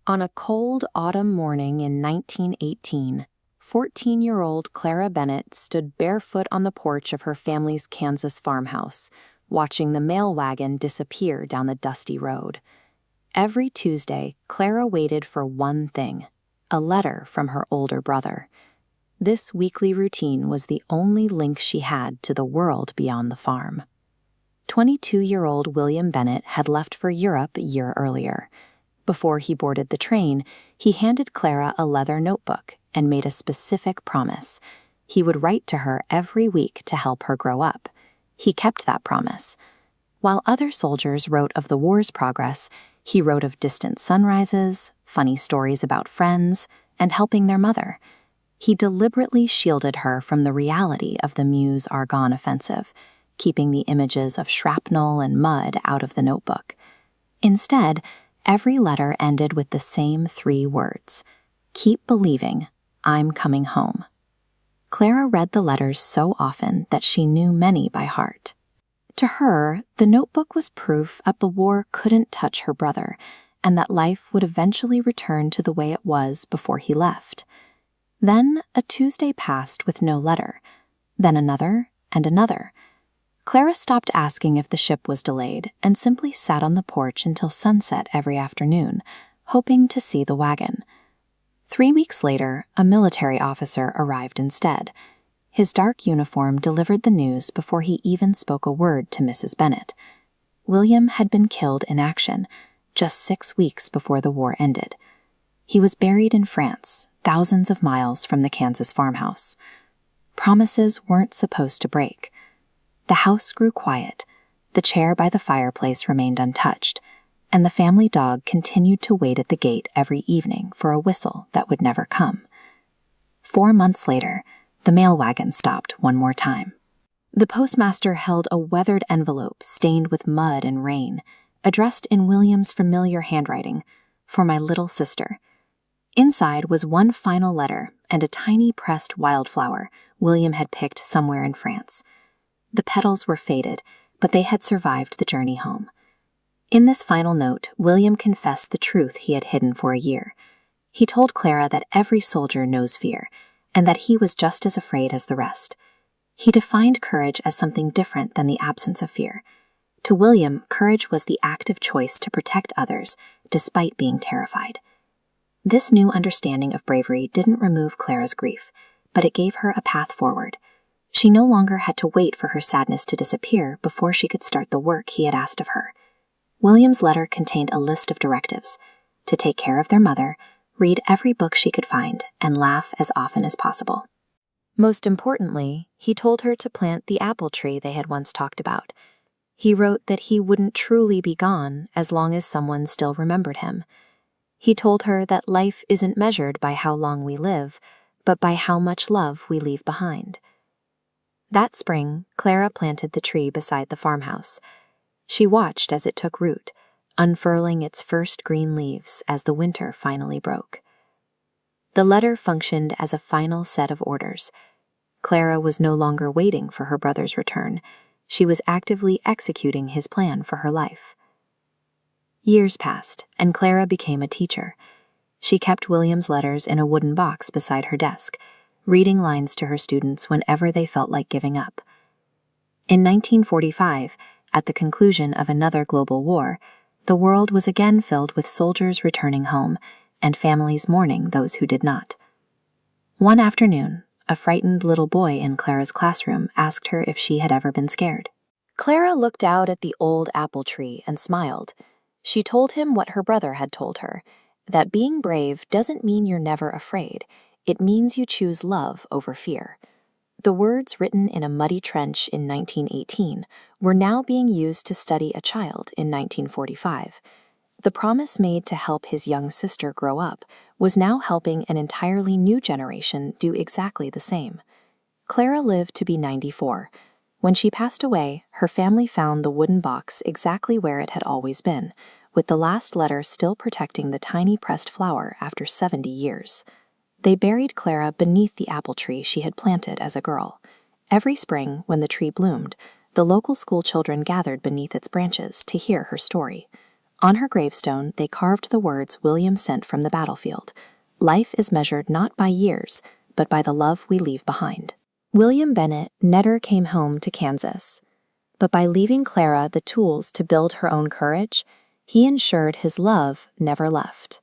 On a cold autumn morning in 1918, 14-year-old Clara Bennett stood barefoot on the porch of her family's Kansas farmhouse, watching the mail wagon disappear down the dusty road. Every Tuesday, Clara waited for one thing: a letter from her older brother. This weekly routine was the only link she had to the world beyond the farm. 22-year-old William Bennett had left for Europe a year earlier. Before he boarded the train, he handed Clara a leather notebook and made a specific promise. He would write to her every week to help her grow up. He kept that promise. While other soldiers wrote of the war's progress, he wrote of distant sunrises, funny stories about friends, and helping their mother. He deliberately shielded her from the reality of the Meuse-Argonne offensive, keeping the images of shrapnel and mud out of the notebook. Instead, every letter ended with the same 3 words: "Keep believing, I'm coming home." Clara read the letters so often that she knew many by heart. To her, the notebook was proof that the war couldn't touch her brother, and that life would eventually return to the way it was before he left. Then a Tuesday passed with no letter, then another and another. Clara stopped asking if the ship was delayed and simply sat on the porch until sunset every afternoon, hoping to see the wagon. 3 weeks later, a military officer arrived instead. His dark uniform delivered the news before he even spoke a word to Mrs. Bennett. William had been killed in action, just 6 weeks before the war ended. He was buried in France, thousands of miles from the Kansas farmhouse. Promises weren't supposed to break. The house grew quiet, the chair by the fireplace remained untouched, and the family dog continued to wait at the gate every evening for a whistle that would never come. 4 months later, the mail wagon stopped one more time. The postmaster held a weathered envelope stained with mud and rain, addressed in William's familiar handwriting, "For my little sister." Inside was one final letter and a tiny pressed wildflower William had picked somewhere in France. The petals were faded, but they had survived the journey home. In this final note, William confessed the truth he had hidden for a year. He told Clara that every soldier knows fear, and that he was just as afraid as the rest. He defined courage as something different than the absence of fear. To William, courage was the active choice to protect others, despite being terrified. This new understanding of bravery didn't remove Clara's grief, but it gave her a path forward. She no longer had to wait for her sadness to disappear before she could start the work he had asked of her. William's letter contained a list of directives: to take care of their mother, read every book she could find, and laugh as often as possible. Most importantly, he told her to plant the apple tree they had once talked about. He wrote that he wouldn't truly be gone as long as someone still remembered him. He told her that life isn't measured by how long we live, but by how much love we leave behind. That spring, Clara planted the tree beside the farmhouse. She watched as it took root, unfurling its first green leaves as the winter finally broke. The letter functioned as a final set of orders. Clara was no longer waiting for her brother's return. She was actively executing his plan for her life. Years passed, and Clara became a teacher. She kept William's letters in a wooden box beside her desk, reading lines to her students whenever they felt like giving up. In 1945, at the conclusion of another global war, the world was again filled with soldiers returning home and families mourning those who did not. One afternoon, a frightened little boy in Clara's classroom asked her if she had ever been scared. Clara looked out at the old apple tree and smiled. She told him what her brother had told her, that being brave doesn't mean you're never afraid. It means you choose love over fear. The words written in a muddy trench in 1918 were now being used to study a child in 1945. The promise made to help his young sister grow up was now helping an entirely new generation do exactly the same. Clara lived to be 94. When she passed away, her family found the wooden box exactly where it had always been, with the last letter still protecting the tiny pressed flower after 70 years. They buried Clara beneath the apple tree she had planted as a girl. Every spring, when the tree bloomed, the local school children gathered beneath its branches to hear her story. On her gravestone, they carved the words William sent from the battlefield: "Life is measured not by years, but by the love we leave behind." William Bennett never came home to Kansas, but by leaving Clara the tools to build her own courage, he ensured his love never left.